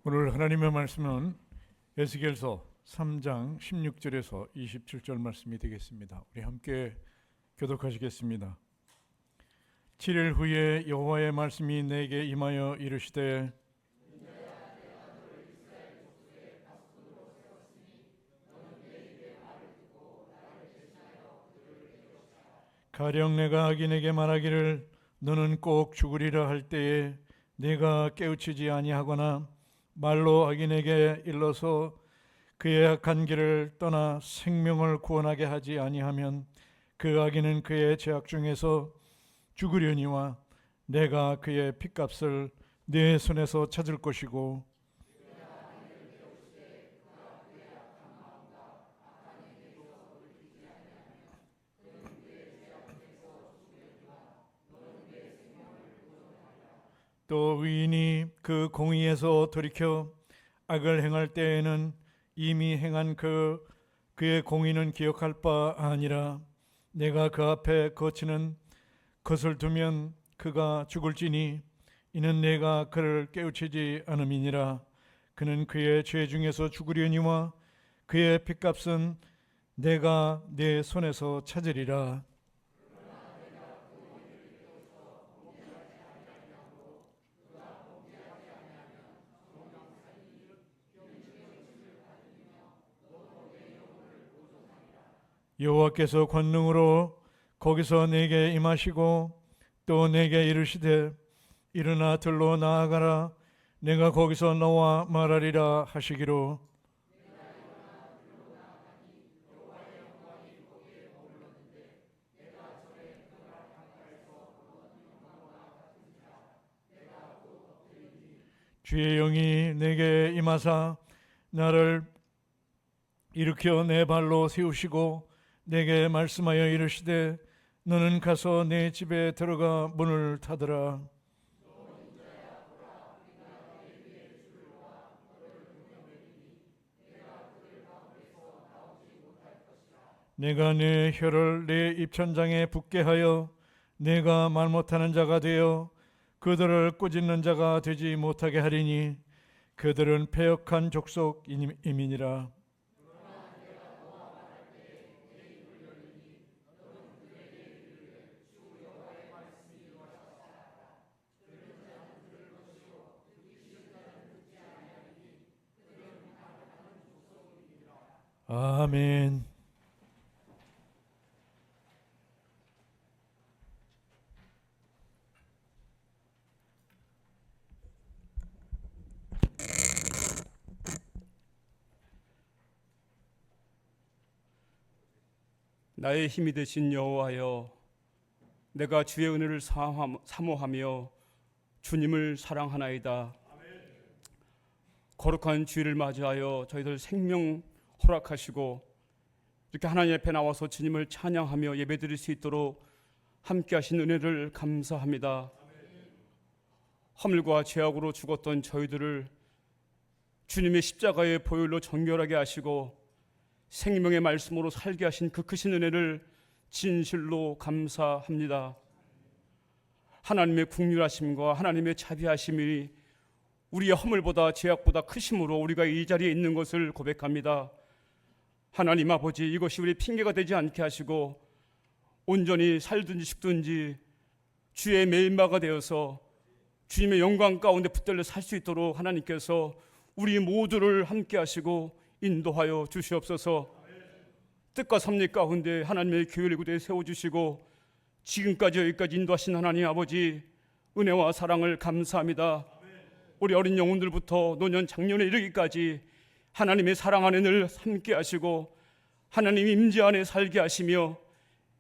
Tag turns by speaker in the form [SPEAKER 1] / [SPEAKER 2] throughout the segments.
[SPEAKER 1] 오늘 하나님의 말씀은 에스겔서 3장 16절에서 27절 말씀이 되겠습니다. 우리 함께 교독하시겠습니다. 7일 후에 여호와의 말씀이 내게 임하여 이르시되 가령 내가 악인에게 말하기를 너는 꼭 죽으리라 할 때에 내가 깨우치지 아니하거나 말로 악인에게 일러서 그의 악한 길을 떠나 생명을 구원하게 하지 아니하면 그 악인은 그의 죄악 중에서 죽으려니와 내가 그의 핏값을 내 손에서 찾을 것이고 또 의인이 그 공의에서 돌이켜 악을 행할 때에는 이미 행한 그의 공의는 기억할 바 아니라 내가 그 앞에 거치는 것을 두면 그가 죽을지니 이는 내가 그를 깨우치지 않음이니라. 그는 그의 죄 중에서 죽으려니와 그의 핏값은 내가 내 손에서 찾으리라. 여호와께서 권능으로 거기서 내게 임하시고 또 내게 이르시되 일어나 들로 나아가라 내가 거기서 너와 말하리라 하시기로 주의 영이 내게 임하사 나를 일으켜 내 발로 세우시고 내게 말씀하여 이르시되 너는 가서 내 집에 들어가 문을 닫으라. 내가 내 혀를 내 입천장에 붙게 하여 내가 말 못하는 자가 되어 그들을 꾸짖는 자가 되지 못하게 하리니 그들은 패역한 족속임이니라. 아멘.
[SPEAKER 2] 나의 힘이 되신 여호와여, 내가 주의 은혜를 사모하며 주님을 사랑하나이다. 거룩한 주일을 맞이하여 저희들 생명 허락하시고 이렇게 하나님 앞에 나와서 주님을 찬양하며 예배드릴 수 있도록 함께 하신 은혜를 감사합니다. 허물과 죄악으로 죽었던 저희들을 주님의 십자가의 보혈로 정결하게 하시고 생명의 말씀으로 살게 하신 그 크신 은혜를 진실로 감사합니다. 하나님의 긍휼하심과 하나님의 자비하심이 우리의 허물보다 죄악보다 크심으로 우리가 이 자리에 있는 것을 고백합니다. 하나님 아버지, 이것이 우리 핑계가 되지 않게 하시고 온전히 살든지 죽든지 주의 매일마가 되어서 주님의 영광 가운데 붙들려 살 수 있도록 하나님께서 우리 모두를 함께 하시고 인도하여 주시옵소서. 뜻과 섭리 가운데 하나님의 교회를 구대에 세워주시고 지금까지 여기까지 인도하신 하나님 아버지, 은혜와 사랑을 감사합니다. 우리 어린 영혼들부터 노년 장년에 이르기까지 하나님의 사랑 안에 늘 함께 하시고 하나님 임재 안에 살게 하시며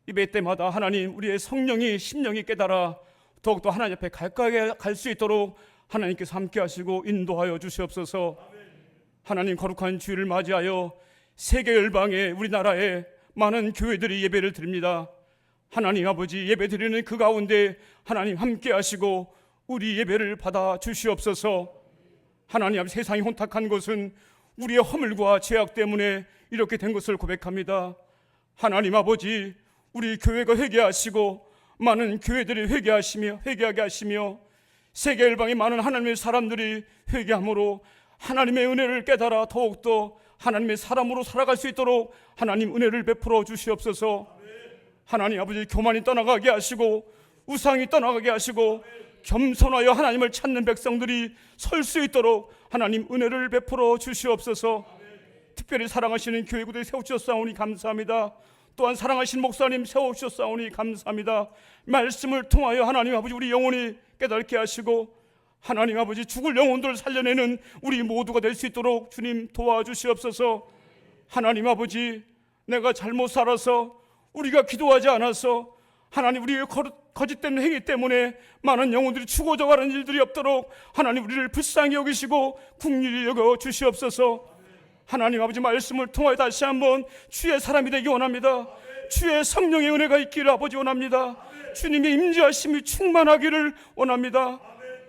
[SPEAKER 2] 예배 때마다 하나님 우리의 성령이 심령이 깨달아 더욱더 하나님 앞에 가까이 갈 수 있도록 하나님께서 함께 하시고 인도하여 주시옵소서. 하나님 거룩한 주일을 맞이하여 세계 열방에 우리나라에 많은 교회들이 예배를 드립니다. 하나님 아버지, 예배 드리는 그 가운데 하나님 함께 하시고 우리 예배를 받아 주시옵소서. 하나님 앞에 세상이 혼탁한 것은 우리의 허물과 죄악 때문에 이렇게 된 것을 고백합니다. 하나님 아버지, 우리 교회가 회개하시고 많은 교회들이 회개하게 하시며 세계 열방의 많은 하나님의 사람들이 회개함으로 하나님의 은혜를 깨달아 더욱더 하나님의 사람으로 살아갈 수 있도록 하나님 은혜를 베풀어 주시옵소서. 하나님 아버지, 교만이 떠나가게 하시고 우상이 떠나가게 하시고 겸손하여 하나님을 찾는 백성들이 설 수 있도록 하나님 은혜를 베풀어 주시옵소서. 특별히 사랑하시는 교회구대 세우셨사오니 감사합니다. 또한 사랑하신 목사님 세우셨사오니 감사합니다. 말씀을 통하여 하나님 아버지 우리 영혼이 깨닫게 하시고 하나님 아버지 죽을 영혼들을 살려내는 우리 모두가 될 수 있도록 주님 도와주시옵소서. 하나님 아버지, 내가 잘못 살아서, 우리가 기도하지 않아서, 하나님 우리의 거짓된 행위 때문에 많은 영혼들이 죽어져가는 일들이 없도록 하나님 우리를 불쌍히 여기시고 긍휼히 여겨 주시옵소서. 하나님 아버지, 말씀을 통하여 다시 한번 주의 사람이 되기 원합니다. 주의 성령의 은혜가 있기를 아버지 원합니다. 주님의 임재하심이 충만하기를 원합니다.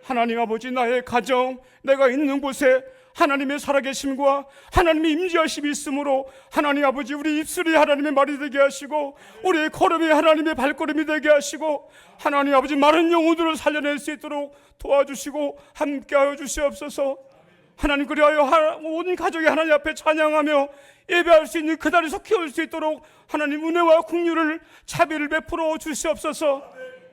[SPEAKER 2] 하나님 아버지, 나의 가정, 내가 있는 곳에 하나님의 살아계심과 하나님의 임재하심이 있으므로 하나님 아버지, 우리 입술이 하나님의 말이 되게 하시고 우리의 걸음이 하나님의 발걸음이 되게 하시고 하나님 아버지, 많은 영혼들을 살려낼 수 있도록 도와주시고 함께하여 주시옵소서. 하나님, 그리하여 온 가족이 하나님 앞에 찬양하며 예배할 수 있는 그날이 속히 올 수 있도록 하나님 은혜와 긍휼을 자비를 베풀어 주시옵소서.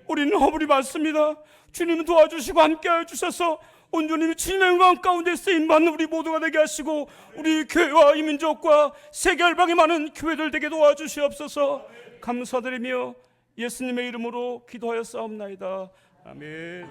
[SPEAKER 2] 우리는 허물이 많습니다. 주님 도와주시고 함께하여 주셔서 온전히 주님의 영광 가운데 쓰임받는 우리 모두가 되게 하시고 우리 교회와 이 민족과 세계 열방의 많은 교회들 되게 도와주시옵소서. 감사드리며 예수님의 이름으로 기도하여 싸움나이다. 아멘.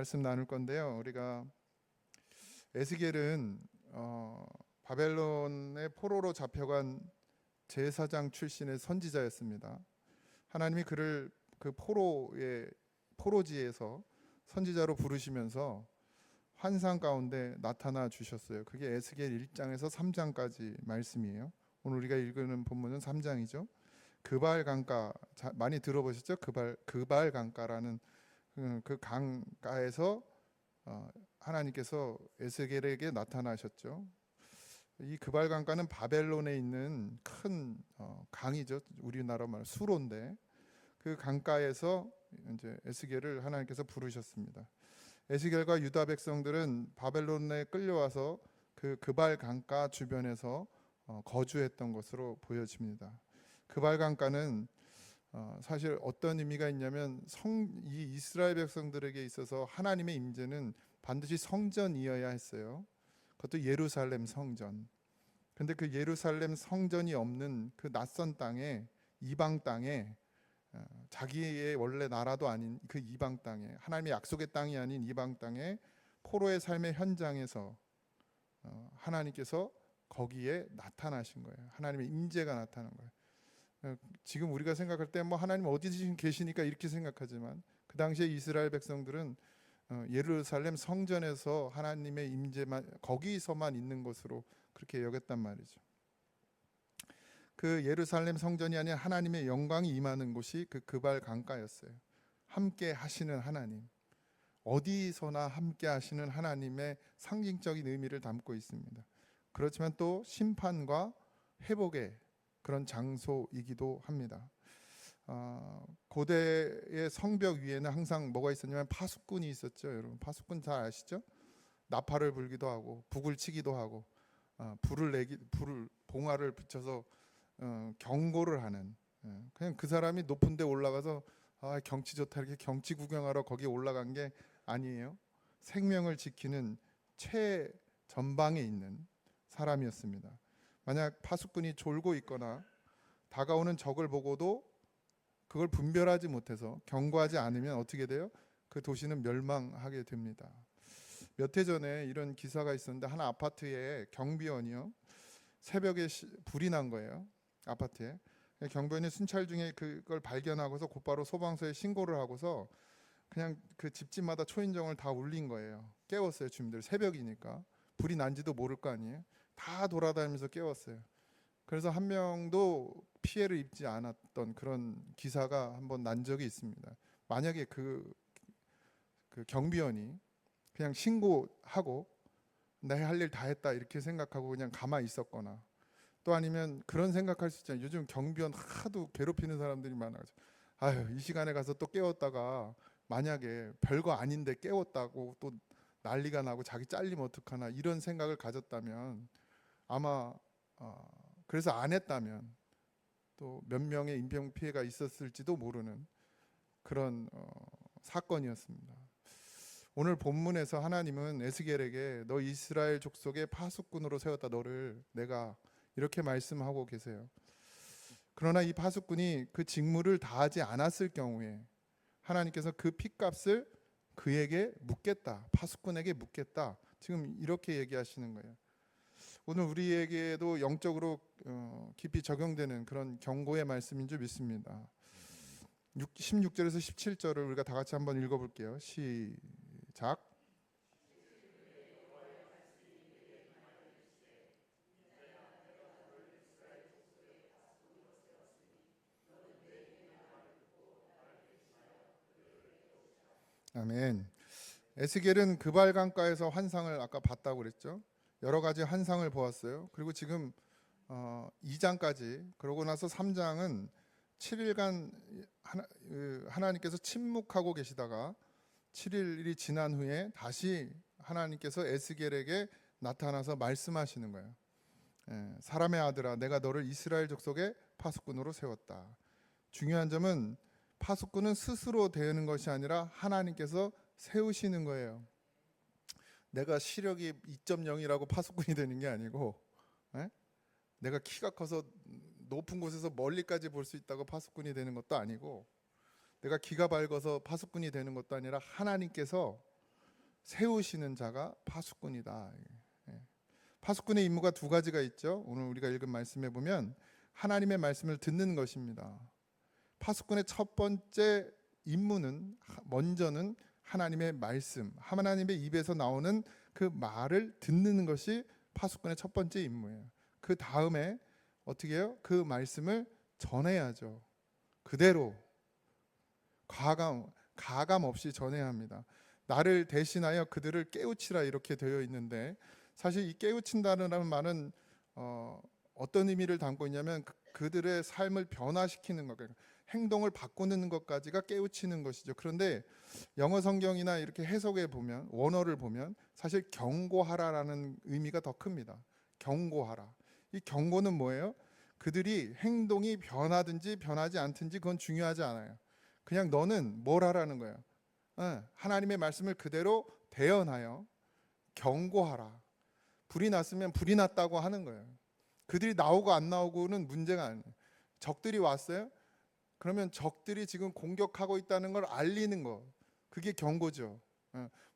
[SPEAKER 3] 말씀 나눌 건데요. 우리가 에스겔은 바벨론의 포로로 잡혀간 제사장 출신의 선지자였습니다. 하나님이 그를 그 포로지에서 선지자로 부르시면서 환상 가운데 나타나 주셨어요. 그게 에스겔 1장에서 3장까지 말씀이에요. 오늘 우리가 읽는 본문은 3장이죠. 그발 강가 많이 들어보셨죠? 그발 강가라는 그 강가에서 하나님께서 에스겔에게 나타나셨죠. 이 그발 강가는 바벨론에 있는 큰 강이죠. 우리나라 말 수로인데 그 강가에서 이제 에스겔을 하나님께서 부르셨습니다. 에스겔과 유다 백성들은 바벨론에 끌려와서 그 그발 강가 주변에서 거주했던 것으로 보여집니다. 그발 강가는 사실 어떤 의미가 있냐면 이 이스라엘 백성들에게 있어서 하나님의 임재는 반드시 성전이어야 했어요. 그것도 예루살렘 성전. 근데 그 예루살렘 성전이 없는 그 낯선 땅에, 이방 땅에, 자기의 원래 나라도 아닌 그 이방 땅에, 하나님의 약속의 땅이 아닌 이방 땅에 포로의 삶의 현장에서 하나님께서 거기에 나타나신 거예요. 하나님의 임재가 나타난 거예요. 지금 우리가 생각할 때 뭐 하나님 어디 계시니까 이렇게 생각하지만 그 당시에 이스라엘 백성들은 예루살렘 성전에서 하나님의 임재만 거기서만 있는 것으로 그렇게 여겼단 말이죠. 그 예루살렘 성전이 아닌 하나님의 영광이 임하는 곳이 그 그발 강가였어요. 함께 하시는 하나님, 어디서나 함께 하시는 하나님의 상징적인 의미를 담고 있습니다. 그렇지만 또 심판과 회복의 그런 장소이기도 합니다. 고대의 성벽 위에는 항상 뭐가 있었냐면 파수꾼이 있었죠. 여러분 파수꾼 잘 아시죠? 나팔을 불기도 하고 북을 치기도 하고 불을 봉화를 붙여서 경고를 하는, 그냥 그 사람이 높은 데 올라가서 경치 좋다 이렇게 경치 구경하러 거기 올라간 게 아니에요. 생명을 지키는 최전방에 있는 사람이었습니다. 만약 파수꾼이 졸고 있거나 다가오는 적을 보고도 그걸 분별하지 못해서 경고하지 않으면 어떻게 돼요? 그 도시는 멸망하게 됩니다. 몇 해 전에 이런 기사가 있었는데 한 아파트에 경비원이요, 새벽에 불이 난 거예요. 아파트에. 경비원이 순찰 중에 그걸 발견하고서 곧바로 소방서에 신고를 하고서 그냥 그 집집마다 초인종을 다 울린 거예요. 깨웠어요. 주민들. 새벽이니까 불이 난지도 모를 거 아니에요. 다 돌아다니면서 깨웠어요. 그래서 한 명도 피해를 입지 않았던 그런 기사가 한번 난 적이 있습니다. 만약에 그 경비원이 그냥 신고하고 내 할 일 다 했다 이렇게 생각하고 그냥 가만히 있었거나, 또 아니면 그런 생각할 수 있잖아요. 요즘 경비원 하도 괴롭히는 사람들이 많아가지고 아유 이 시간에 가서 또 깨웠다가 만약에 별거 아닌데 깨웠다고 또 난리가 나고 자기 잘리면 어떡하나 이런 생각을 가졌다면 아마 그래서 안 했다면 또 몇 명의 인명 피해가 있었을지도 모르는 그런 사건이었습니다. 오늘 본문에서 하나님은 에스겔에게 너 이스라엘 족속의 파수꾼으로 세웠다, 너를 내가, 이렇게 말씀하고 계세요. 그러나 이 파수꾼이 그 직무를 다하지 않았을 경우에 하나님께서 그 핏값을 그에게 묻겠다, 파수꾼에게 묻겠다, 지금 이렇게 얘기하시는 거예요. 오늘 우리에게도 영적으로 깊이 적용되는 그런 경고의 말씀인 줄 믿습니다. 16절에서 17절을 우리가 다 같이 한번 읽어볼게요. 시작. 아멘. 에스겔은 그발 강가에서 환상을 아까 봤다고 그랬죠. 여러 가지 환상을 보았어요. 그리고 지금 2장까지, 그러고 나서 3장은 7일간 하나님께서 침묵하고 계시다가 7일이 지난 후에 다시 하나님께서 에스겔에게 나타나서 말씀하시는 거예요. 사람의 아들아, 내가 너를 이스라엘 족속의 파수꾼으로 세웠다. 중요한 점은 파수꾼은 스스로 되는 것이 아니라 하나님께서 세우시는 거예요. 내가 시력이 2.0이라고 파수꾼이 되는 게 아니고, 내가 키가 커서 높은 곳에서 멀리까지 볼 수 있다고 파수꾼이 되는 것도 아니고, 내가 기가 밝아서 파수꾼이 되는 것도 아니라 하나님께서 세우시는 자가 파수꾼이다. 예. 파수꾼의 임무가 두 가지가 있죠. 오늘 우리가 읽은 말씀에 보면 하나님의 말씀을 듣는 것입니다. 파수꾼의 첫 번째 임무는 먼저는 하나님의 말씀, 하나님의 입에서 나오는 그 말을 듣는 것이 파수꾼의 첫 번째 임무예요. 그 다음에 어떻게 해요? 그 말씀을 전해야죠. 그대로 가감 없이 전해야 합니다. 나를 대신하여 그들을 깨우치라 이렇게 되어 있는데, 사실 이 깨우친다는 말은 어떤 의미를 담고 있냐면 그들의 삶을 변화시키는 것, 그러니까 행동을 바꾸는 것까지가 깨우치는 것이죠. 그런데 영어 성경이나 이렇게 해석에 보면, 원어를 보면 사실 경고하라라는 의미가 더 큽니다. 경고하라. 이 경고는 뭐예요? 그들이 행동이 변하든지 변하지 않든지 그건 중요하지 않아요. 그냥 너는 뭘 하라는 거예요? 하나님의 말씀을 그대로 대언하여 경고하라. 불이 났으면 불이 났다고 하는 거예요. 그들이 나오고 안 나오고는 문제가 아니에요. 적들이 왔어요? 그러면 적들이 지금 공격하고 있다는 걸 알리는 거, 그게 경고죠.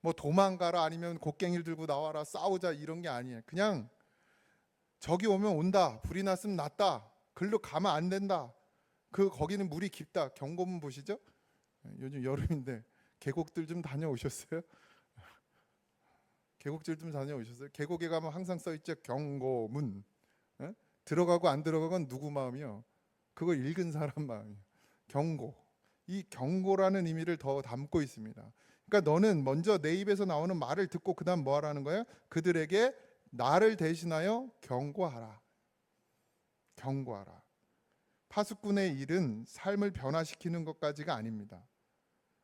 [SPEAKER 3] 뭐 도망가라 아니면 곡괭이를 들고 나와라 싸우자 이런 게 아니에요. 그냥 적이 오면 온다, 불이 났으면 났다, 글로 가면 안 된다, 거기는 물이 깊다. 경고문 보시죠? 요즘 여름인데 계곡들 좀 다녀오셨어요? 계곡들 좀 다녀오셨어요? 계곡에 가면 항상 써있죠. 경고문. 들어가고 안 들어가건 누구 마음이요? 그걸 읽은 사람 마음이요. 경고. 이 경고라는 의미를 더 담고 있습니다. 그러니까 너는 먼저 내 입에서 나오는 말을 듣고 그 다음 뭐 하라는 거예요? 그들에게 나를 대신하여 경고하라. 경고하라. 파수꾼의 일은 삶을 변화시키는 것까지가 아닙니다.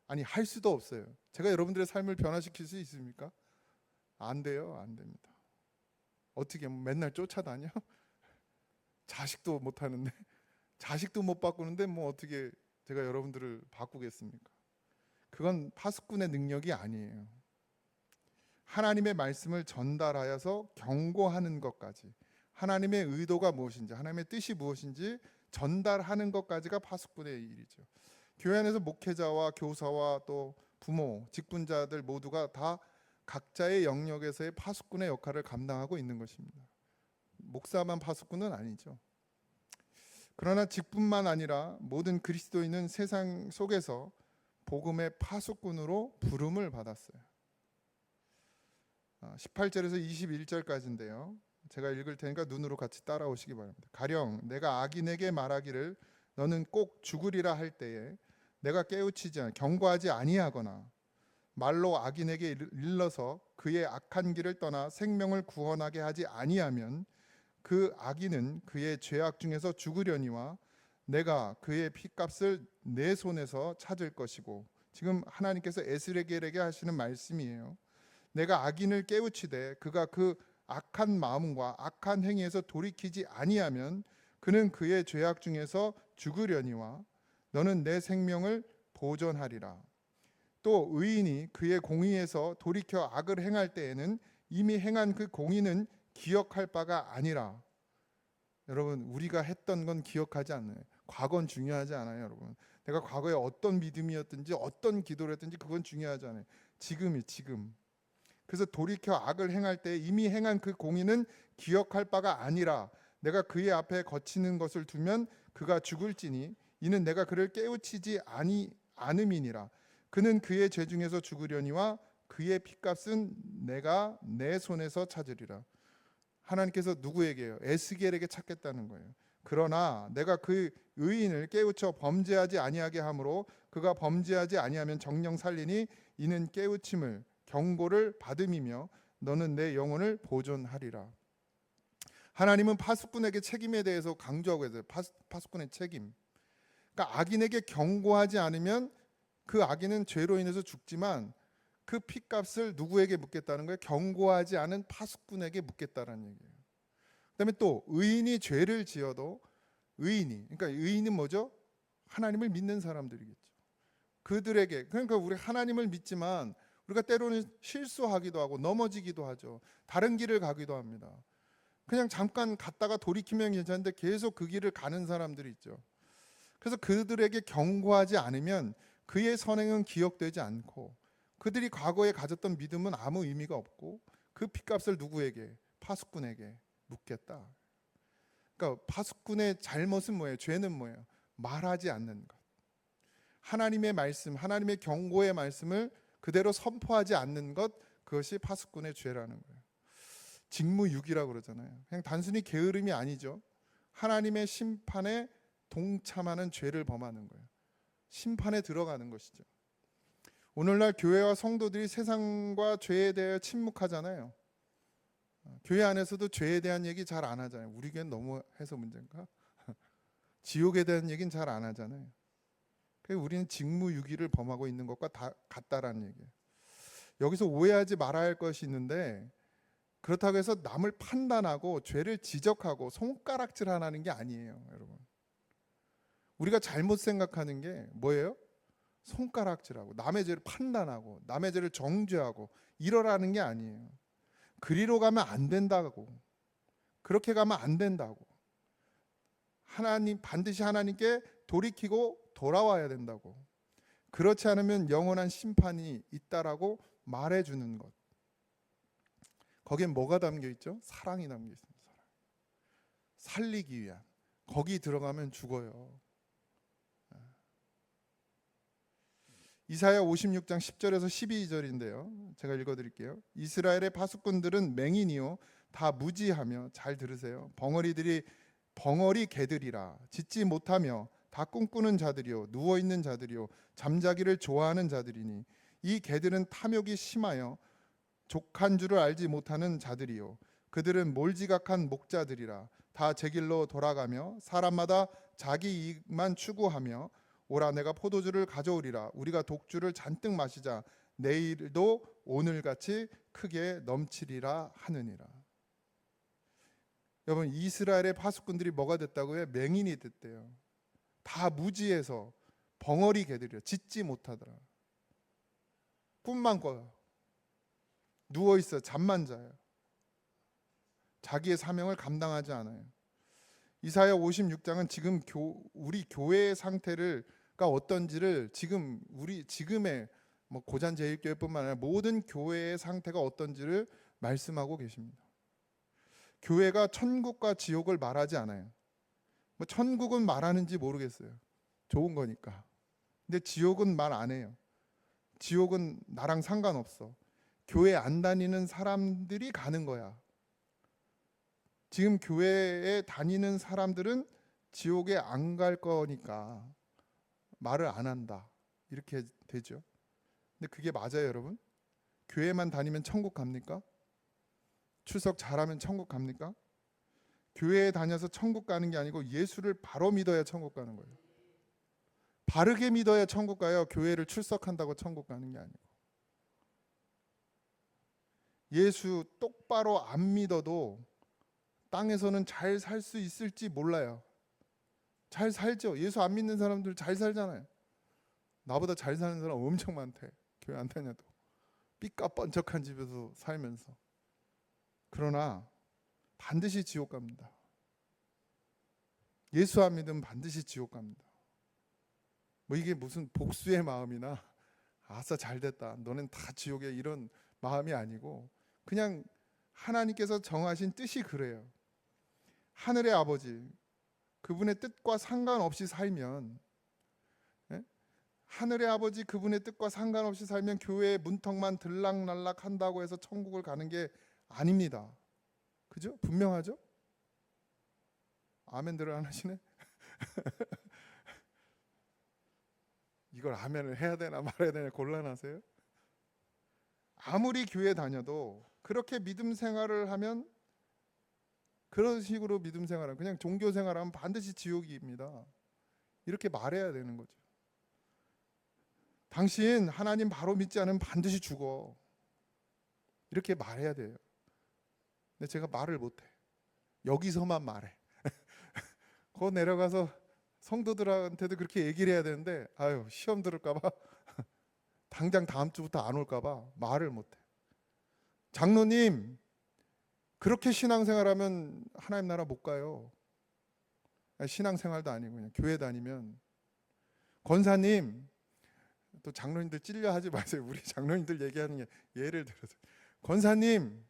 [SPEAKER 3] 아니, 할 수도 없어요. 제가 여러분들의 삶을 변화시킬 수 있습니까? 안 돼요. 안 됩니다. 어떻게 맨날 쫓아다녀? 자식도 못 하는데, 자식도 못 바꾸는데 뭐 어떻게 제가 여러분들을 바꾸겠습니까? 그건 파수꾼의 능력이 아니에요. 하나님의 말씀을 전달하여서 경고하는 것까지, 하나님의 의도가 무엇인지, 하나님의 뜻이 무엇인지 전달하는 것까지가 파수꾼의 일이죠. 교회 안에서 목회자와 교사와 또 부모, 직분자들 모두가 다 각자의 영역에서의 파수꾼의 역할을 감당하고 있는 것입니다. 목사만 파수꾼은 아니죠. 그러나 직분만 아니라 모든 그리스도인은 세상 속에서 복음의 파수꾼으로 부름을 받았어요. 18절에서 21절까지인데요. 제가 읽을 테니까 눈으로 같이 따라오시기 바랍니다. 가령 내가 악인에게 말하기를 너는 꼭 죽으리라 할 때에 내가 깨우치지 경고하지 아니하거나 말로 악인에게 일러서 그의 악한 길을 떠나 생명을 구원하게 하지 아니하면 그 악인은 그의 죄악 중에서 죽으려니와 내가 그의 피값을 내 손에서 찾을 것이고, 지금 하나님께서 에스겔에게 하시는 말씀이에요. 내가 악인을 깨우치되 그가 그 악한 마음과 악한 행위에서 돌이키지 아니하면 그는 그의 죄악 중에서 죽으려니와 너는 내 생명을 보존하리라. 또 의인이 그의 공의에서 돌이켜 악을 행할 때에는 이미 행한 그 공의는 기억할 바가 아니라. 여러분, 우리가 했던 건 기억하지 않아요. 과거는 중요하지 않아요. 여러분, 내가 과거에 어떤 믿음이었든지 어떤 기도를 했든지 그건 중요하지 않아요. 지금이 지금. 그래서 돌이켜 악을 행할 때 이미 행한 그 공의는 기억할 바가 아니라 내가 그의 앞에 거치는 것을 두면 그가 죽을지니 이는 내가 그를 깨우치지 않음이니라. 그는 그의 죄 중에서 죽으려니와 그의 핏값은 내가 내 손에서 찾으리라. 하나님께서 누구에게요? 에스겔에게 찾겠다는 거예요. 그러나 내가 그 의인을 깨우쳐 범죄하지 아니하게 함으로 그가 범죄하지 아니하면 정령 살리니 이는 깨우침을 경고를 받음이며 너는 내 영혼을 보존하리라. 하나님은 파수꾼에게 책임에 대해서 강조하고 있어요. 파수꾼의 책임. 그러니까 악인에게 경고하지 않으면 그 악인은 죄로 인해서 죽지만 그 핏값을 누구에게 묻겠다는 거예요? 경고하지 않은 파수꾼에게 묻겠다는 얘기예요. 그다음에 또 의인이 죄를 지어도 그러니까 의인은 뭐죠? 하나님을 믿는 사람들이겠죠. 그들에게, 그러니까 우리 하나님을 믿지만 우리가 때로는 실수하기도 하고 넘어지기도 하죠. 다른 길을 가기도 합니다. 그냥 잠깐 갔다가 돌이키면 괜찮은데 계속 그 길을 가는 사람들이 있죠. 그래서 그들에게 경고하지 않으면 그의 선행은 기억되지 않고 그들이 과거에 가졌던 믿음은 아무 의미가 없고 그 핏값을 누구에게? 파수꾼에게 묻겠다. 그러니까 파수꾼의 잘못은 뭐예요? 죄는 뭐예요? 말하지 않는 것. 하나님의 말씀, 하나님의 경고의 말씀을 그대로 선포하지 않는 것, 그것이 파수꾼의 죄라는 거예요. 직무유기라고 그러잖아요. 그냥 단순히 게으름이 아니죠. 하나님의 심판에 동참하는 죄를 범하는 거예요. 심판에 들어가는 것이죠. 오늘날 교회와 성도들이 세상과 죄에 대해 침묵하잖아요. 교회 안에서도 죄에 대한 얘기 잘 안 하잖아요. 우리 교회는 너무 해서 문제인가? 지옥에 대한 얘기는 잘 안 하잖아요. 그래서 우리는 직무유기를 범하고 있는 것과 다 같다라는 얘기예요. 여기서 오해하지 말아야 할 것이 있는데, 그렇다고 해서 남을 판단하고 죄를 지적하고 손가락질하는 게 아니에요, 여러분. 우리가 잘못 생각하는 게 뭐예요? 손가락질하고 남의 죄를 판단하고 남의 죄를 정죄하고 이러라는 게 아니에요. 그리로 가면 안 된다고, 그렇게 가면 안 된다고, 하나님 반드시 하나님께 돌이키고 돌아와야 된다고, 그렇지 않으면 영원한 심판이 있다라고 말해주는 것. 거기에 뭐가 담겨 있죠? 사랑이 담겨 있습니다. 사랑. 살리기 위한. 거기 들어가면 죽어요. 이사야 56장 10절에서 12절인데요. 제가 읽어드릴게요. 이스라엘의 파수꾼들은 맹인이요 다 무지하며, 잘 들으세요, 벙어리 개들이라. 짖지 못하며 다 꿈꾸는 자들이요 누워있는 자들이요 잠자기를 좋아하는 자들이니 이 개들은 탐욕이 심하여 족한 줄을 알지 못하는 자들이요 그들은 몰지각한 목자들이라. 다 제 길로 돌아가며 사람마다 자기 이익만 추구하며, 오라 내가 포도주를 가져오리라. 우리가 독주를 잔뜩 마시자. 내일도 오늘같이 크게 넘치리라 하느니라. 여러분, 이스라엘의 파수꾼들이 뭐가 됐다고요? 맹인이 됐대요. 다 무지해서 벙어리 개들이요 짖지 못하더라. 꿈만 꿔요. 누워있어 잠만 자요. 자기의 사명을 감당하지 않아요. 이사야 56장은 지금 우리 교회의 상태가 어떤지를, 지금 우리 지금의 고잔제일교회뿐만 아니라 모든 교회의 상태가 어떤지를 말씀하고 계십니다. 교회가 천국과 지옥을 말하지 않아요. 천국은 말하는지 모르겠어요. 좋은 거니까. 근데 지옥은 말 안 해요. 지옥은 나랑 상관없어. 교회 안 다니는 사람들이 가는 거야. 지금 교회에 다니는 사람들은 지옥에 안 갈 거니까 말을 안 한다, 이렇게 되죠. 근데 그게 맞아요, 여러분? 교회만 다니면 천국 갑니까? 출석 잘하면 천국 갑니까? 교회에 다녀서 천국 가는 게 아니고 예수를 바로 믿어야 천국 가는 거예요. 바르게 믿어야 천국 가요. 교회를 출석한다고 천국 가는 게 아니고. 예수 똑바로 안 믿어도 땅에서는 잘 살 수 있을지 몰라요. 잘 살죠. 예수 안 믿는 사람들 잘 살잖아요. 나보다 잘 사는 사람 엄청 많대. 교회 안 다녀도. 삐까뻔쩍한 집에서 살면서. 그러나 반드시 지옥 갑니다. 예수 안 믿으면 반드시 지옥 갑니다. 이게 무슨 복수의 마음이나 아싸 잘됐다, 너는 다 지옥에, 이런 마음이 아니고, 그냥 하나님께서 정하신 뜻이 그래요. 하늘의 아버지, 그분의 뜻과 상관없이 살면, 하늘의 아버지 그분의 뜻과 상관없이 살면 교회의 문턱만 들락날락 한다고 해서 천국을 가는 게 아닙니다. 그죠? 분명하죠? 아멘들을 안 하시네? 이걸 아멘을 해야 되나 말아야 되나 곤란하세요? 아무리 교회 다녀도 그렇게 믿음 생활을 하면, 그런 식으로 믿음 생활하면, 그냥 종교 생활하면 반드시 지옥입니다. 이렇게 말해야 되는 거죠. 당신 하나님 바로 믿지 않으면 반드시 죽어. 이렇게 말해야 돼요. 근데 제가 말을 못해. 여기서만 말해. 거 내려가서 성도들한테도 그렇게 얘기를 해야 되는데, 시험 들을까봐 당장 다음 주부터 안 올까봐 말을 못해. 장로님, 그렇게 신앙생활하면 하나님 나라 못 가요. 신앙생활도 아니고 그냥 교회 다니면. 권사님, 또 장로님들 찔려 하지 마세요. 우리 장로님들 얘기하는 게 예를 들어서 권사님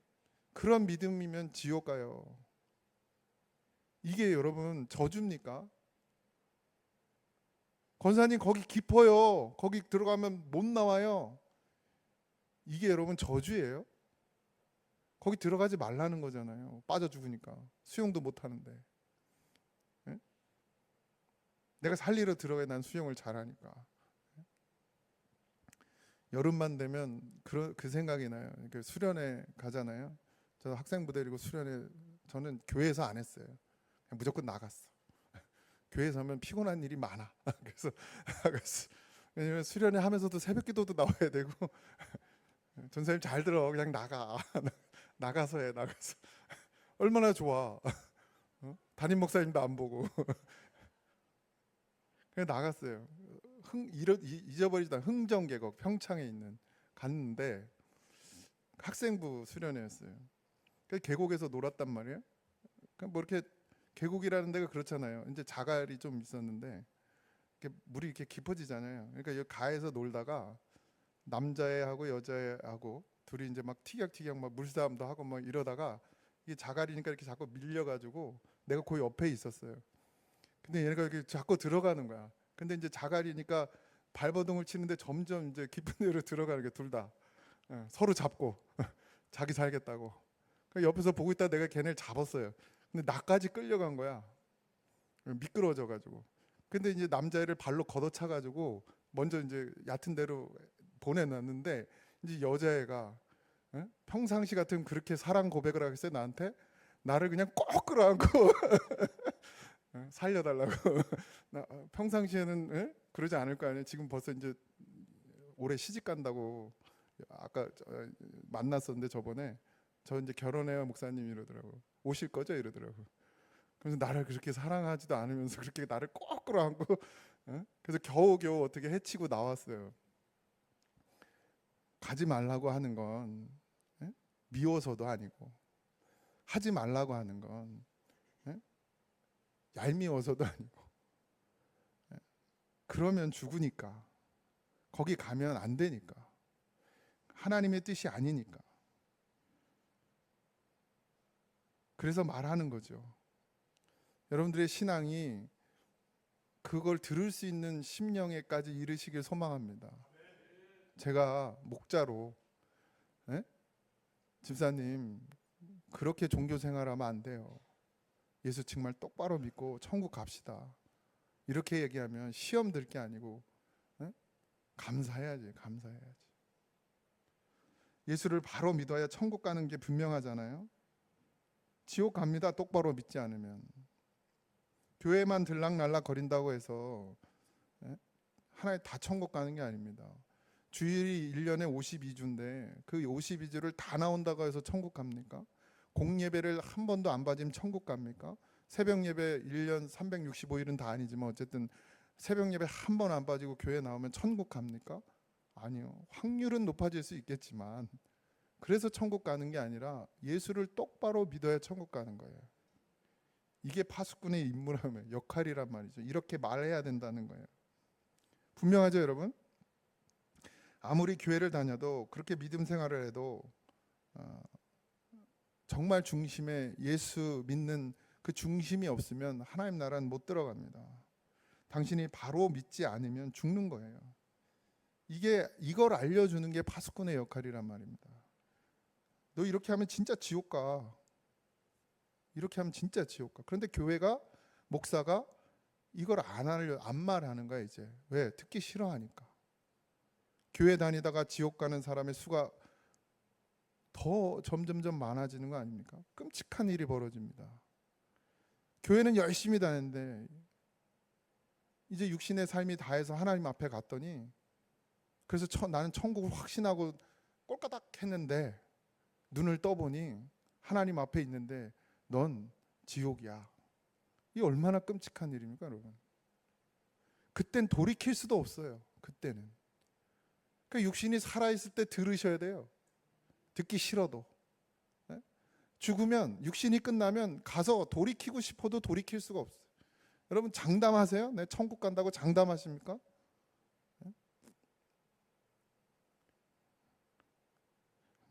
[SPEAKER 3] 그런 믿음이면 지옥 가요. 이게 여러분 저주입니까? 권사님 거기 깊어요. 거기 들어가면 못 나와요. 이게 여러분 저주예요? 거기 들어가지 말라는 거잖아요. 빠져 죽으니까 수영도 못 하는데. 예? 내가 살리러 들어가야 난 수영을 잘하니까. 여름만 되면 그 생각이 나요. 그 수련회 가잖아요. 저 학생부 데리고 수련회 저는 교회에서 안 했어요. 그냥 무조건 나갔어. 교회에서 하면 피곤한 일이 많아. 그래서 나갔어. 왜냐면 수련회 하면서도 새벽기도도 나와야 되고 전사님 잘 들어 그냥 나가. 나가서 해. 나가서 얼마나 좋아. 담임 목사님도 안 보고 그냥 나갔어요. 잊어버리다 흥정계곡 평창에 있는 갔는데 학생부 수련회였어요. 그 계곡에서 놀았단 말이에요. 뭐 이렇게 계곡이라는 데가 그렇잖아요. 이제 자갈이 좀 있었는데 이렇게 물이 이렇게 깊어지잖아요. 그러니까 이 가에서 놀다가 남자애하고 여자애하고 둘이 이제 막 티격태격 막 물싸움도 하고 막 이러다가 이게 자갈이니까 이렇게 자꾸 밀려가지고 내가 그 옆에 있었어요. 근데 얘네가 이렇게 자꾸 들어가는 거야. 근데 이제 자갈이니까 발버둥을 치는데 점점 이제 깊은 데로 들어가는 게 둘 다 서로 잡고 자기 살겠다고. 옆에서 보고 있다 내가 걔네를 잡았어요. 근데 나까지 끌려간 거야. 미끄러져가지고. 근데 이제 남자애를 발로 걷어차가지고 먼저 이제 얕은 데로 보내놨는데 이제 여자애가 평상시 같으면 그렇게 사랑 고백을 하겠어요 나한테? 나를 그냥 꼭 끌어안고 살려달라고. 평상시에는 그러지 않을 거 아니에요. 지금 벌써 이제 올해 시집 간다고 아까 만났었는데 저번에 저 이제 결혼해요 목사님 이러더라고. 오실 거죠 이러더라고. 그래서 나를 그렇게 사랑하지도 않으면서 그렇게 나를 꼭 끌어안고 그래서 겨우겨우 어떻게 해치고 나왔어요. 가지 말라고 하는 건 미워서도 아니고 하지 말라고 하는 건 얄미워서도 아니고 그러면 죽으니까 거기 가면 안 되니까 하나님의 뜻이 아니니까 그래서 말하는 거죠. 여러분들의 신앙이 그걸 들을 수 있는 심령에까지 이르시길 소망합니다. 제가 목자로 집사님 그렇게 종교 생활하면 안 돼요. 예수 정말 똑바로 믿고 천국 갑시다. 이렇게 얘기하면 시험 들 게 아니고 감사해야지. 감사해야지. 예수를 바로 믿어야 천국 가는 게 분명하잖아요. 지옥 갑니다. 똑바로 믿지 않으면. 교회만 들락날락 거린다고 해서 하나에 다 천국 가는 게 아닙니다. 주일이 1년에 52주인데 그 52주를 다 나온다고 해서 천국 갑니까? 공예배를 한 번도 안 빠지면 천국 갑니까? 새벽 예배 1년 365일은 다 아니지만 어쨌든 새벽 예배 한 번 안 빠지고 교회 나오면 천국 갑니까? 아니요. 확률은 높아질 수 있겠지만 그래서 천국 가는 게 아니라 예수를 똑바로 믿어야 천국 가는 거예요. 이게 파수꾼의 임무라면 역할이란 말이죠. 이렇게 말해야 된다는 거예요. 분명하죠 여러분? 아무리 교회를 다녀도 그렇게 믿음 생활을 해도 정말 중심에 예수 믿는 그 중심이 없으면 하나님 나라는 못 들어갑니다. 당신이 바로 믿지 않으면 죽는 거예요. 이걸 알려주는 게 파수꾼의 역할이란 말입니다. 너 이렇게 하면 진짜 지옥 가. 이렇게 하면 진짜 지옥 가. 그런데 교회가 목사가 이걸 안 말하는 거야 이제. 왜? 듣기 싫어하니까. 교회 다니다가 지옥 가는 사람의 수가 더 점점점 많아지는 거 아닙니까? 끔찍한 일이 벌어집니다. 교회는 열심히 다녔는데 이제 육신의 삶이 다해서 하나님 앞에 갔더니 그래서 나는 천국을 확신하고 꼴까닥 했는데 눈을 떠보니 하나님 앞에 있는데 넌 지옥이야. 이 얼마나 끔찍한 일입니까 여러분? 그땐 돌이킬 수도 없어요. 그때는. 그러니까 육신이 살아있을 때 들으셔야 돼요. 듣기 싫어도. 죽으면 육신이 끝나면 가서 돌이키고 싶어도 돌이킬 수가 없어요. 여러분 장담하세요? 내 천국 간다고 장담하십니까?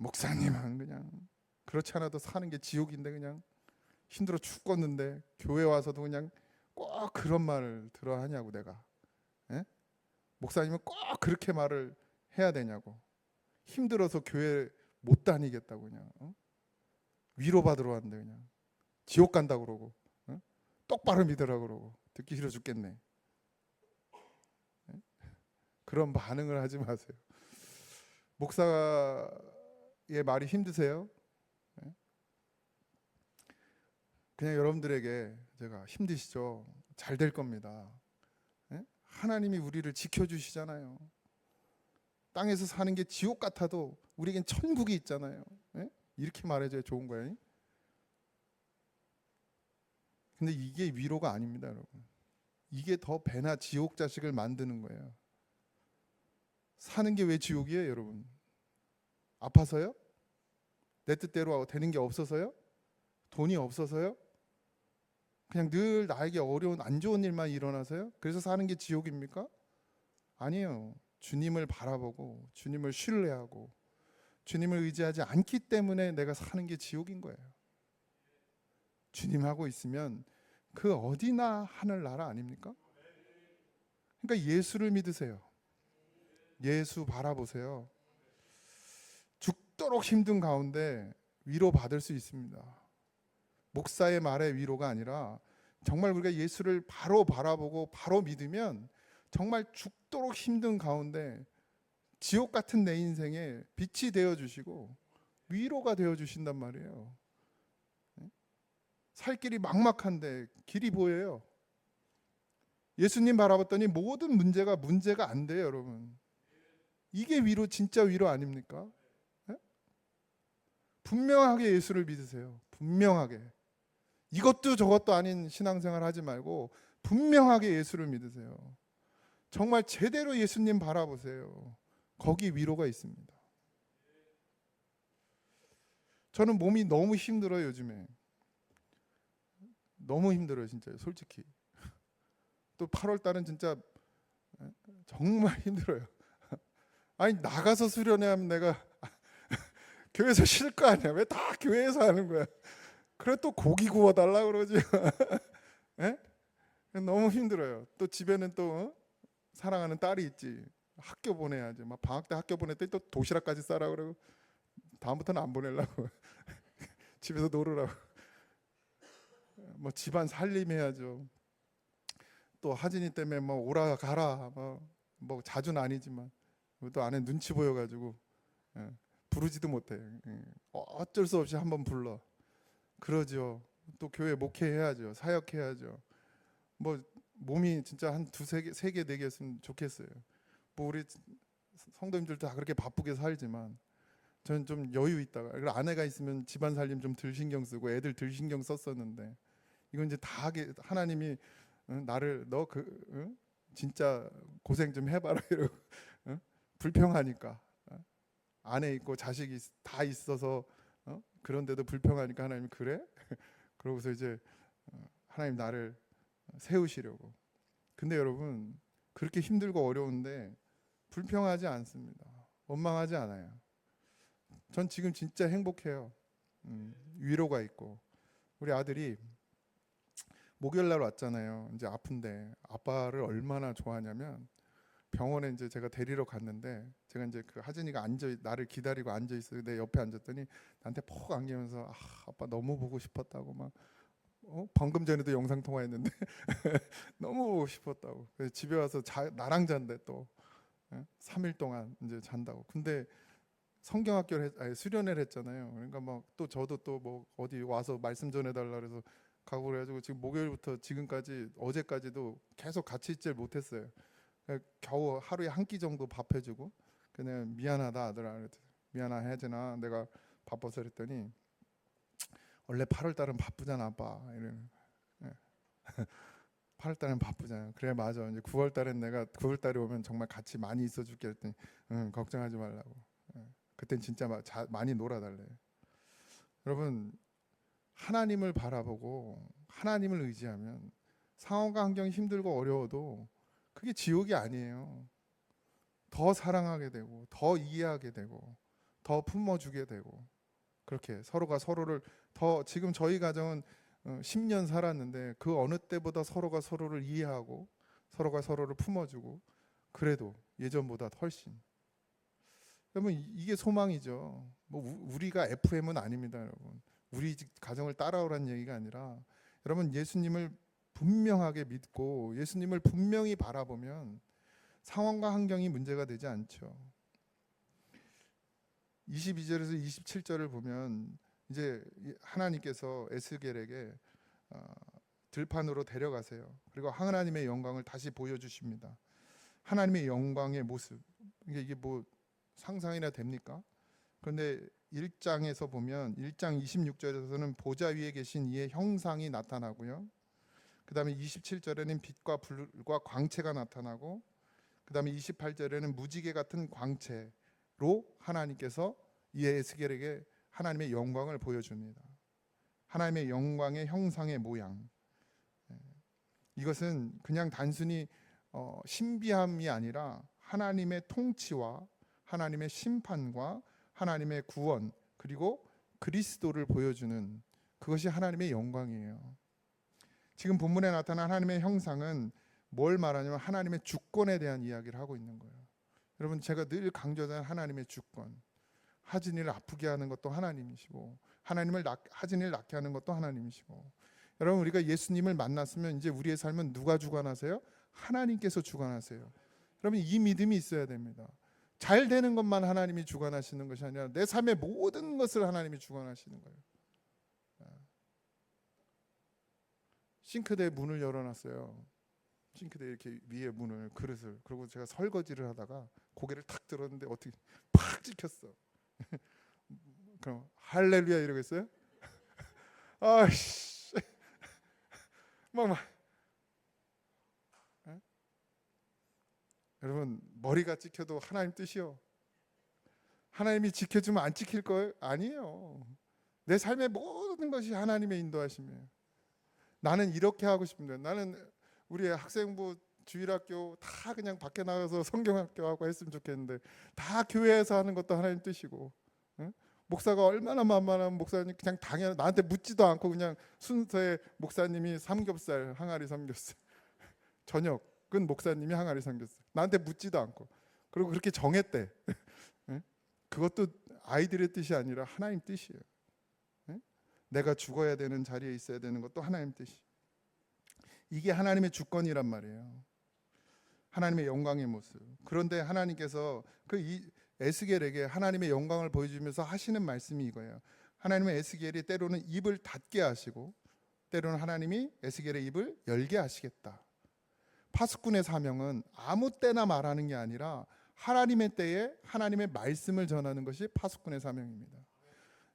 [SPEAKER 3] 목사님은 그냥 그렇지 않아도 사는 게 지옥인데 그냥 힘들어 죽겠는데 교회 와서도 그냥 꼭 그런 말을 들어야 하냐고 내가. 예? 목사님은 꼭 그렇게 말을 해야 되냐고. 힘들어서 교회 못 다니겠다고 그냥. 위로받으러 왔는데 그냥 지옥 간다 그러고. 똑바로 믿으라 그러고. 듣기 싫어 죽겠네. 그런 반응을 하지 마세요. 목사의 말이 힘드세요? 그냥 여러분들에게 제가 힘드시죠? 잘 될 겁니다. 하나님이 우리를 지켜주시잖아요. 땅에서 사는 게 지옥 같아도 우리에겐 천국이 있잖아요. 이렇게 말해줘야 좋은 거예요. 근데 이게 위로가 아닙니다, 여러분. 이게 더 배나 지옥 자식을 만드는 거예요. 사는 게 왜 지옥이에요, 여러분? 아파서요? 내 뜻대로 되는 게 없어서요? 돈이 없어서요? 그냥 늘 나에게 어려운 안 좋은 일만 일어나서요? 그래서 사는 게 지옥입니까? 아니에요. 주님을 바라보고 주님을 신뢰하고 주님을 의지하지 않기 때문에 내가 사는 게 지옥인 거예요. 주님하고 있으면 그 어디나 하늘나라 아닙니까? 그러니까 예수를 믿으세요. 예수 바라보세요. 죽도록 힘든 가운데 위로받을 수 있습니다. 목사의 말에 위로가 아니라 정말 우리가 예수를 바로 바라보고 바로 믿으면 정말 죽도록 힘든 가운데 지옥 같은 내 인생에 빛이 되어주시고 위로가 되어주신단 말이에요. 살 길이 막막한데 길이 보여요. 예수님 바라봤더니 모든 문제가 안 돼요, 여러분. 이게 위로, 진짜 위로 아닙니까? 분명하게 예수를 믿으세요. 분명하게. 이것도 저것도 아닌 신앙생활 하지 말고 분명하게 예수를 믿으세요. 정말 제대로 예수님 바라보세요. 거기 위로가 있습니다. 저는 몸이 너무 힘들어요, 요즘에. 너무 힘들어요, 진짜 솔직히. 또 8월 달은 진짜 정말 힘들어요. 아니 나가서 수련회 하면 내가 교회에서 쉴 거 아니야. 왜 다 교회에서 하는 거야? 그래 또 고기 구워달라 그러지. 예? 너무 힘들어요. 또 집에는 또 사랑하는 딸이 있지. 학교 보내야지. 막 방학 때 학교 보낼 때 또 도시락까지 싸라 그러고 다음부터는 안 보내려고. 집에서 놀으라고. 뭐 집안 살림해야죠. 또 하진이 때문에 뭐 오라 가라 뭐 자주는 아니지만 또 안에 눈치 보여가지고 부르지도 못해. 어쩔 수 없이 한번 불러. 그러죠. 또 교회 목회해야죠. 사역해야죠. 뭐 몸이 진짜 한 두세 개, 세 개, 네 개였으면 좋겠어요. 뭐 우리 성도님들도 다 그렇게 바쁘게 살지만 저는 좀 여유 있다가 아내가 있으면 집안 살림 좀 덜 신경 쓰고 애들 덜 신경 썼었는데 이건 이제 다 하게 하나님이 나를 너 진짜 고생 좀 해봐라 이러고 불평하니까 아내 있고 자식이 다 있어서 그런데도 불평하니까 하나님이 그래? 그러고서 이제 하나님 나를 세우시려고. 근데 여러분 그렇게 힘들고 어려운데 불평하지 않습니다. 원망하지 않아요. 전 지금 진짜 행복해요. 위로가 있고. 우리 아들이 목요일 날 왔잖아요. 이제 아픈데 아빠를 얼마나 좋아하냐면 병원에 이제 제가 데리러 갔는데 제가 이제 그 하진이가 나를 기다리고 앉아 있어요. 내 옆에 앉았더니 나한테 푹 안기면서 아빠 너무 보고 싶었다고 막 방금 전에도 영상 통화했는데 너무 보고 싶었다고. 그래서 집에 와서 나랑 잔대 또 3일 동안 이제 잔다고. 근데 성경학교를 수련회를 했잖아요. 그러니까 막 또 저도 또 뭐 어디 와서 말씀 전해달라 그래서 가고 그래가지고 지금 목요일부터 지금까지 어제까지도 계속 같이 있질 못했어요. 겨우 하루에 한 끼 정도 밥 해주고 그냥 미안하다 아들아. 미안하 혜진아 내가 바빠서 그랬더니 원래 8월 달은 바쁘잖아 아빠 이러는. 8월 달은 바쁘잖아. 그래 맞아. 이제 9월 달엔 내가 9월 달에 오면 정말 같이 많이 있어 줄게 했더니 걱정하지 말라고. 그땐 진짜 많이 놀아달래. 여러분 하나님을 바라보고 하나님을 의지하면 상황과 환경이 힘들고 어려워도 그게 지옥이 아니에요. 더 사랑하게 되고 더 이해하게 되고 더 품어주게 되고, 그렇게 서로가 서로를 더, 지금 저희 가정은 10년 살았는데 그 어느 때보다 서로가 서로를 이해하고 서로가 서로를 품어주고, 그래도 예전보다 훨씬. 여러분, 이게 소망이죠. 뭐 우리가 FM은 아닙니다, 여러분. 우리 가정을 따라오라는 얘기가 아니라, 여러분 예수님을 분명하게 믿고 예수님을 분명히 바라보면 상황과 환경이 문제가 되지 않죠. 22절에서 27절을 보면 이제 하나님께서 에스겔에게 들판으로 데려가세요. 그리고 하나님의 영광을 다시 보여주십니다. 하나님의 영광의 모습, 이게 뭐 상상이나 됩니까? 그런데 1장에서 보면 1장 26절에서는 보좌 위에 계신 이의 형상이 나타나고요. 그 다음에 27절에는 빛과 불과 광채가 나타나고, 그 다음에 28절에는 무지개 같은 광채로 하나님께서 이 에스겔에게 하나님의 영광을 보여줍니다. 하나님의 영광의 형상의 모양. 이것은 그냥 단순히 신비함이 아니라 하나님의 통치와 하나님의 심판과 하나님의 구원, 그리고 그리스도를 보여주는, 그것이 하나님의 영광이에요. 지금 본문에 나타난 하나님의 형상은 뭘 말하냐면 하나님의 주권에 대한 이야기를 하고 있는 거예요. 여러분, 제가 늘 강조하는 하나님의 주권. 하진이를 아프게 하는 것도 하나님이시고, 하진이를 낫게 하는 것도 하나님이시고. 여러분, 우리가 예수님을 만났으면 이제 우리의 삶은 누가 주관하세요? 하나님께서 주관하세요. 여러분, 이 믿음이 있어야 됩니다. 잘 되는 것만 하나님이 주관하시는 것이 아니라 내 삶의 모든 것을 하나님이 주관하시는 거예요. 싱크대 문을 열어놨어요. 싱크대 이렇게 위에 문을, 그릇을. 그리고 제가 설거지를 하다가 고개를 탁 들었는데 어떻게 팍 찍혔어. 그럼 할렐루야 이러겠어요? 아씨, 막. 여러분, 머리가 찍혀도 하나님 뜻이요. 하나님이 지켜주면 안 찍힐 거예요? 아니에요. 내 삶의 모든 것이 하나님의 인도하심이에요. 나는 이렇게 하고 싶은데, 나는 우리 학생부 주일학교 다 그냥 밖에 나가서 성경학교 하고 했으면 좋겠는데, 다 교회에서 하는 것도 하나님 뜻이고, 응? 목사가 얼마나 만만한 목사님, 그냥 당연 나한테 묻지도 않고 그냥 순서에 목사님이 삼겹살, 항아리 삼겹살, 저녁은 목사님이 항아리 삼겹살, 나한테 묻지도 않고, 그리고 그렇게 정했대. 응? 그것도 아이들의 뜻이 아니라 하나님 뜻이에요. 응? 내가 죽어야 되는 자리에 있어야 되는 것도 하나님 뜻이. 이게 하나님의 주권이란 말이에요. 하나님의 영광의 모습. 그런데 하나님께서 에스겔에게 하나님의 영광을 보여주면서 하시는 말씀이 이거예요. 하나님의 에스겔이 때로는 입을 닫게 하시고, 때로는 하나님이 에스겔의 입을 열게 하시겠다. 파수꾼의 사명은 아무 때나 말하는 게 아니라 하나님의 때에 하나님의 말씀을 전하는 것이 파수꾼의 사명입니다.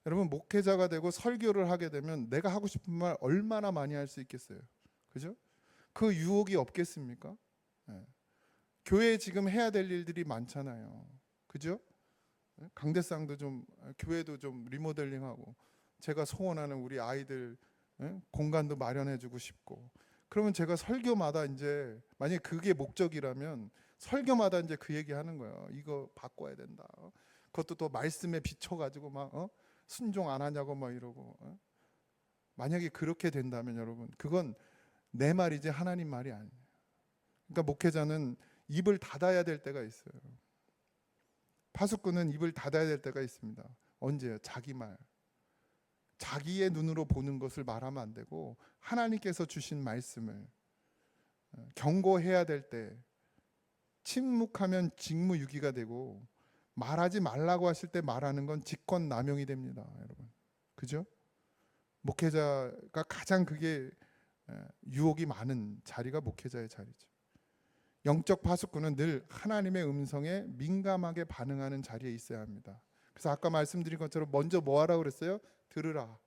[SPEAKER 3] 여러분, 목회자가 되고 설교를 하게 되면 내가 하고 싶은 말 얼마나 많이 할 수 있겠어요? 그죠? 그 유혹이 없겠습니까? 네. 교회에 지금 해야 될 일들이 많잖아요. 그죠? 강대상도 좀, 교회도 좀 리모델링하고, 제가 소원하는 우리 아이들 공간도 마련해주고 싶고. 그러면 제가 설교마다 이제, 만약에 그게 목적이라면 설교마다 이제 그 얘기하는 거예요. 이거 바꿔야 된다. 그것도 또 말씀에 비춰가지고 막 순종 안 하냐고 막 이러고. 만약에 그렇게 된다면 여러분, 그건 내 말이지 하나님 말이 아니에요. 그러니까 목회자는 입을 닫아야 될 때가 있어요. 파수꾼은 입을 닫아야 될 때가 있습니다. 언제요? 자기 말. 자기의 눈으로 보는 것을 말하면 안 되고 하나님께서 주신 말씀을 경고해야 될 때, 침묵하면 직무유기가 되고 말하지 말라고 하실 때 말하는 건 직권남용이 됩니다, 여러분. 그죠? 목회자가 가장 그게 유혹이 많은 자리가 목회자의 자리죠. 영적 파수꾼은 늘 하나님의 음성에 민감하게 반응하는 자리에 있어야 합니다. 그래서 아까 말씀드린 것처럼 먼저 뭐 하라고 그랬어요? 들으라.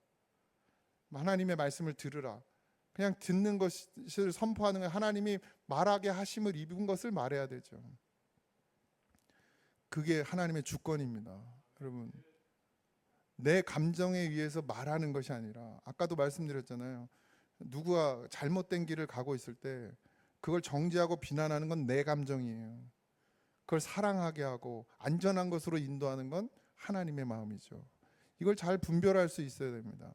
[SPEAKER 3] 하나님의 말씀을 들으라. 그냥 듣는 것을 선포하는 건 하나님이 말하게 하심을 입은 것을 말해야 되죠. 그게 하나님의 주권입니다. 여러분, 내 감정에 의해서 말하는 것이 아니라, 아까도 말씀드렸잖아요. 누구가 잘못된 길을 가고 있을 때 그걸 정죄하고 비난하는 건 내 감정이에요. 그걸 사랑하게 하고 안전한 것으로 인도하는 건 하나님의 마음이죠. 이걸 잘 분별할 수 있어야 됩니다.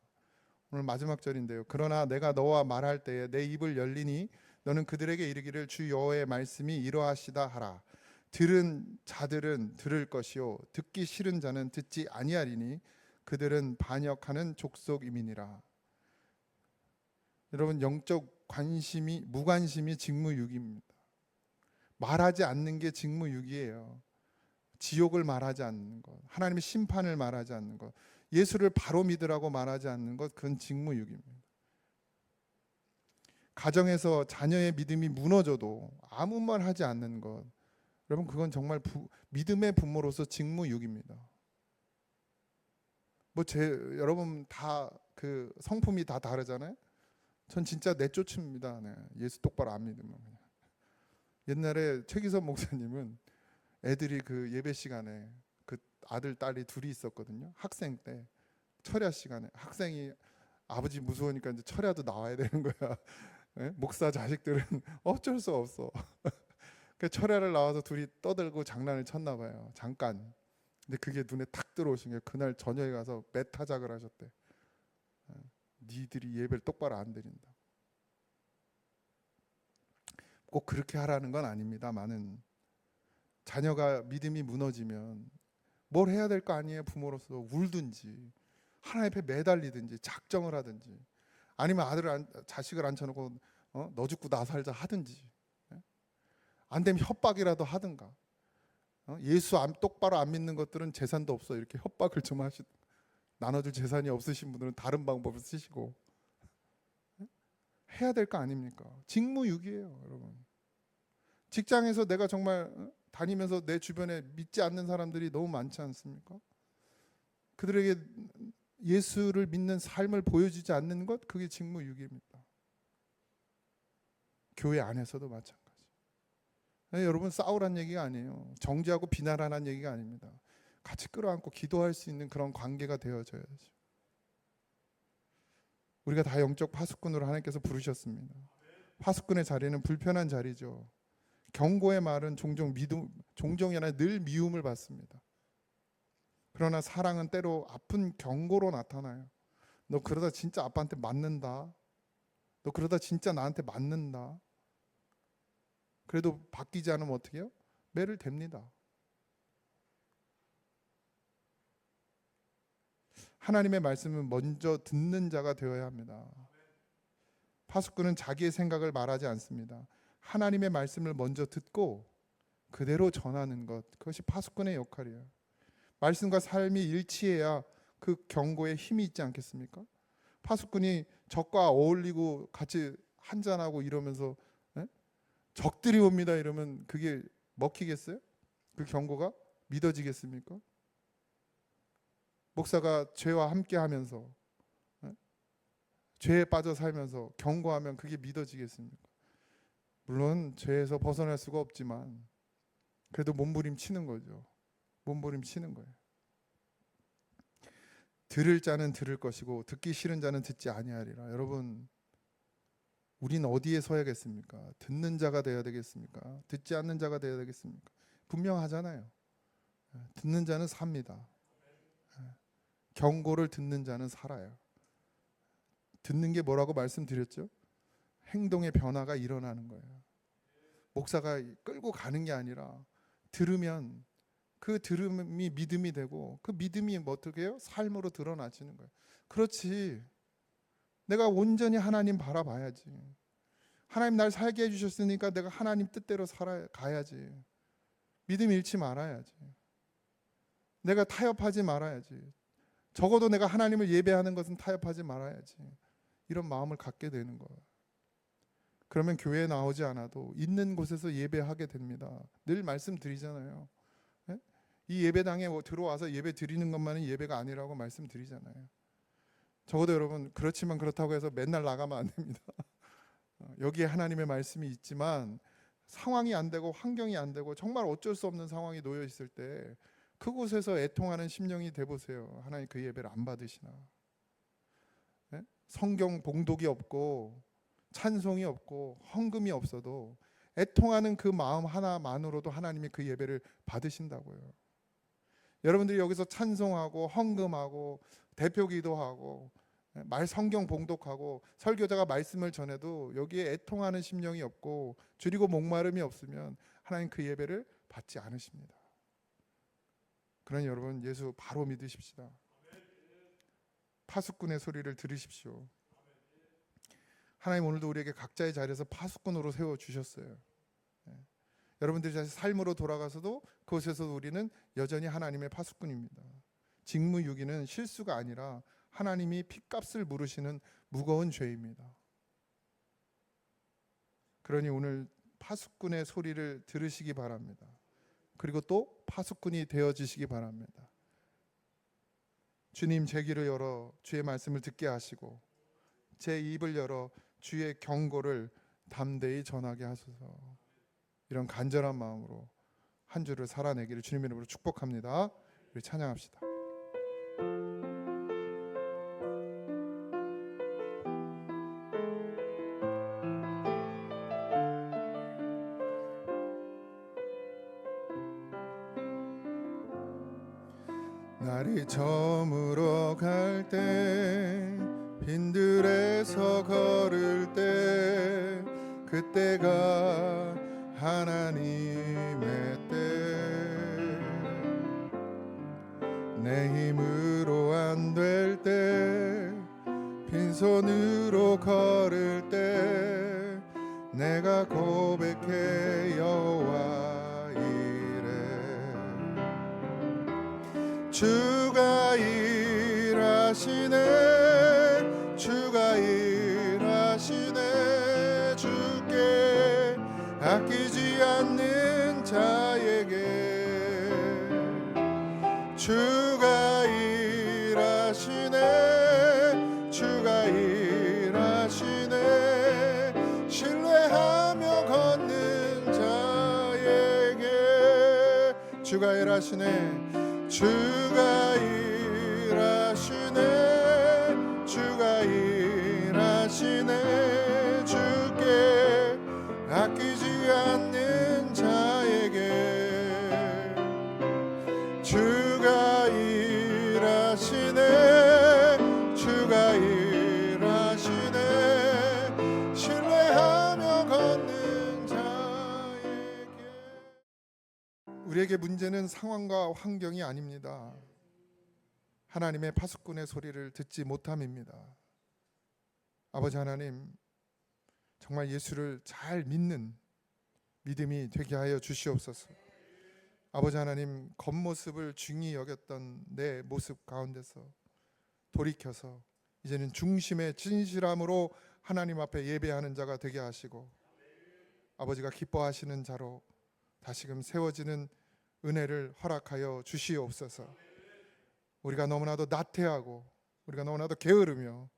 [SPEAKER 3] 오늘 마지막 절인데요. 그러나 내가 너와 말할 때에 내 입을 열리니 너는 그들에게 이르기를 주 여호와의 말씀이 이러하시다 하라. 들은 자들은 들을 것이요 듣기 싫은 자는 듣지 아니하리니 그들은 반역하는 족속임이니라. 여러분, 영적 관심이 무관심이 직무유기입니다. 말하지 않는 게 직무유기예요. 지옥을 말하지 않는 것, 하나님의 심판을 말하지 않는 것, 예수를 바로 믿으라고 말하지 않는 것, 그건 직무유기입니다. 가정에서 자녀의 믿음이 무너져도 아무 말 하지 않는 것, 여러분, 그건 정말 믿음의 부모로서 직무유기입니다. 여러분 다 그 성품이 다 다르잖아요. 전 진짜 내쫓습니다. 네. 예수 똑바로 안 믿으면 그냥. 옛날에 최기선 목사님은 애들이 그 예배 시간에 그 아들 딸이 둘이 있었거든요. 학생 때 철야 시간에 학생이 아버지 무서우니까 이제 철야도 나와야 되는 거야. 네? 목사 자식들은 어쩔 수 없어. 그 철야를 나와서 둘이 떠들고 장난을 쳤나 봐요. 잠깐. 근데 그게 눈에 탁 들어오신 게 그날 저녁에 가서 매타작을 하셨대. 니들이 예배를 똑바로 안 드린다. 꼭 그렇게 하라는 건 아닙니다만은 자녀가 믿음이 무너지면 뭘 해야 될 거 아니에요. 부모로서 울든지 하나님 앞에 매달리든지 작정을 하든지 아니면 자식을 앉혀놓고 너 죽고 나 살자 하든지 안 되면 협박이라도 하든가. 예수 똑바로 안 믿는 것들은 재산도 없어 이렇게 협박을 좀 나눠줄 재산이 없으신 분들은 다른 방법을 쓰시고 해야 될 거 아닙니까? 직무유기예요, 여러분. 직장에서 내가 정말 다니면서 내 주변에 믿지 않는 사람들이 너무 많지 않습니까? 그들에게 예수를 믿는 삶을 보여주지 않는 것, 그게 직무유기입니다. 교회 안에서도 마찬가지. 네, 여러분, 싸우란 얘기가 아니에요. 정죄하고 비난하는 얘기가 아닙니다. 같이 끌어안고 기도할 수 있는 그런 관계가 되어져야죠. 우리가 다 영적 파수꾼으로 하나님께서 부르셨습니다. 파수꾼의 자리는 불편한 자리죠. 경고의 말은 종종이 아니라 늘 미움을 받습니다. 그러나 사랑은 때로 아픈 경고로 나타나요. 너 그러다 진짜 아빠한테 맞는다. 너 그러다 진짜 나한테 맞는다. 그래도 바뀌지 않으면 어떻게 해요? 매를 댑니다. 하나님의 말씀은 먼저 듣는 자가 되어야 합니다. 파수꾼은 자기의 생각을 말하지 않습니다. 하나님의 말씀을 먼저 듣고 그대로 전하는 것, 그것이 파수꾼의 역할이에요. 말씀과 삶이 일치해야 그 경고에 힘이 있지 않겠습니까? 파수꾼이 적과 어울리고 같이 한잔하고 이러면서 적들이 옵니다 이러면 그게 먹히겠어요? 그 경고가 믿어지겠습니까? 목사가 죄와 함께 하면서 죄에 빠져 살면서 경고하면 그게 믿어지겠습니까? 물론 죄에서 벗어날 수가 없지만 그래도 몸부림치는 거죠. 몸부림치는 거예요. 들을 자는 들을 것이고 듣기 싫은 자는 듣지 아니하리라. 여러분, 우린 어디에 서야겠습니까? 듣는 자가 되어야 되겠습니까? 듣지 않는 자가 되어야 되겠습니까? 분명하잖아요. 듣는 자는 삽니다. 경고를 듣는 자는 살아요. 듣는 게 뭐라고 말씀드렸죠? 행동의 변화가 일어나는 거예요. 목사가 끌고 가는 게 아니라 들으면 그 들음이 믿음이 되고 그 믿음이 어떻게 해요? 삶으로 드러나지는 거예요. 그렇지. 내가 온전히 하나님 바라봐야지. 하나님 날 살게 해주셨으니까 내가 하나님 뜻대로 살아가야지. 믿음 잃지 말아야지. 내가 타협하지 말아야지. 적어도 내가 하나님을 예배하는 것은 타협하지 말아야지. 이런 마음을 갖게 되는 거예요. 그러면 교회에 나오지 않아도 있는 곳에서 예배하게 됩니다. 늘 말씀드리잖아요. 네? 이 예배당에 들어와서 예배 드리는 것만은 예배가 아니라고 말씀드리잖아요. 적어도 여러분, 그렇지만 그렇다고 해서 맨날 나가면 안 됩니다. 여기에 하나님의 말씀이 있지만 상황이 안 되고 환경이 안 되고 정말 어쩔 수 없는 상황이 놓여 있을 때 그곳에서 애통하는 심령이 돼보세요. 하나님 그 예배를 안 받으시나? 네? 성경 봉독이 없고 찬송이 없고 헌금이 없어도 애통하는 그 마음 하나만으로도 하나님이 그 예배를 받으신다고요. 여러분들이 여기서 찬송하고 헌금하고 대표 기도하고 말 성경 봉독하고 설교자가 말씀을 전해도 여기에 애통하는 심령이 없고 줄이고 목마름이 없으면 하나님 그 예배를 받지 않으십니다. 그러니 여러분 예수 바로 믿으십시다. 파수꾼의 소리를 들으십시오. 하나님 오늘도 우리에게 각자의 자리에서 파수꾼으로 세워주셨어요. 여러분들이 다시 삶으로 돌아가서도 그곳에서 우리는 여전히 하나님의 파수꾼입니다. 직무유기는 실수가 아니라 하나님이 핏값을 물으시는 무거운 죄입니다. 그러니 오늘 파수꾼의 소리를 들으시기 바랍니다. 그리고 또 파수꾼이 되어지시기 바랍니다. 주님, 제 귀를 열어 주의 말씀을 듣게 하시고 제 입을 열어 주의 경고를 담대히 전하게 하소서. 이런 간절한 마음으로 한 주를 살아내기를 주님 이름으로 축복합니다. 우리 찬양합시다. 날이 저물어 갈 때 빈들에서 걸을 때 그때가 하나님의 때 내 힘으로 안 될 때 빈손으로 걸을 때 내가 고백해 여호와 이래 주가 일하시네 주가 일하시네 주께 아끼지 않는 자에게 주가 일하시네 주가 일하시네 신뢰하며 걷는 자에게 주가 일하시네 주가 일하시네 주가 일하시네 주께 아끼지 않는 자에게 주가 일하시네 주가 일하시네 신뢰하며 걷는 자에게 우리에게 문제는 상황과 환경이 아닙니다. 하나님의 파수꾼의 소리를 듣지 못함입니다. 아버지 하나님, 정말 예수를 잘 믿는 믿음이 되게 하여 주시옵소서. 아버지 하나님, 겉모습을 중히 여겼던 내 모습 가운데서 돌이켜서 이제는 중심의 진실함으로 하나님 앞에 예배하는 자가 되게 하시고 아버지가 기뻐하시는 자로 다시금 세워지는 은혜를 허락하여 주시옵소서. 우리가 너무나도 나태하고 우리가 너무나도 게으르며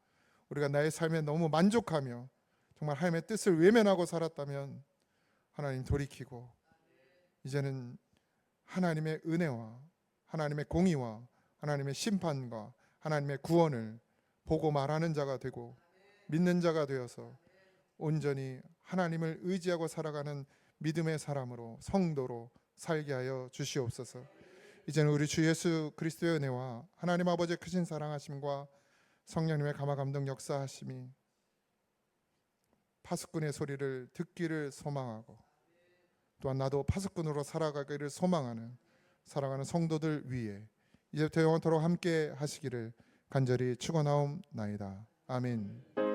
[SPEAKER 3] 우리가 나의 삶에 너무 만족하며 정말 하나님의 뜻을 외면하고 살았다면 하나님 돌이키고 이제는 하나님의 은혜와 하나님의 공의와 하나님의 심판과 하나님의 구원을 보고 말하는 자가 되고 믿는 자가 되어서 온전히 하나님을 의지하고 살아가는 믿음의 사람으로 성도로 살게 하여 주시옵소서. 이제는 우리 주 예수 그리스도의 은혜와 하나님 아버지의 크신 사랑하심과 성령님의 감화 감동 역사하심이 파수꾼의 소리를 듣기를 소망하고 또한 나도 파수꾼으로 살아가기를 소망하는 사랑하는 성도들 위해 이제부터 영원토록 함께 하시기를 간절히 축원하옵나이다. 아멘.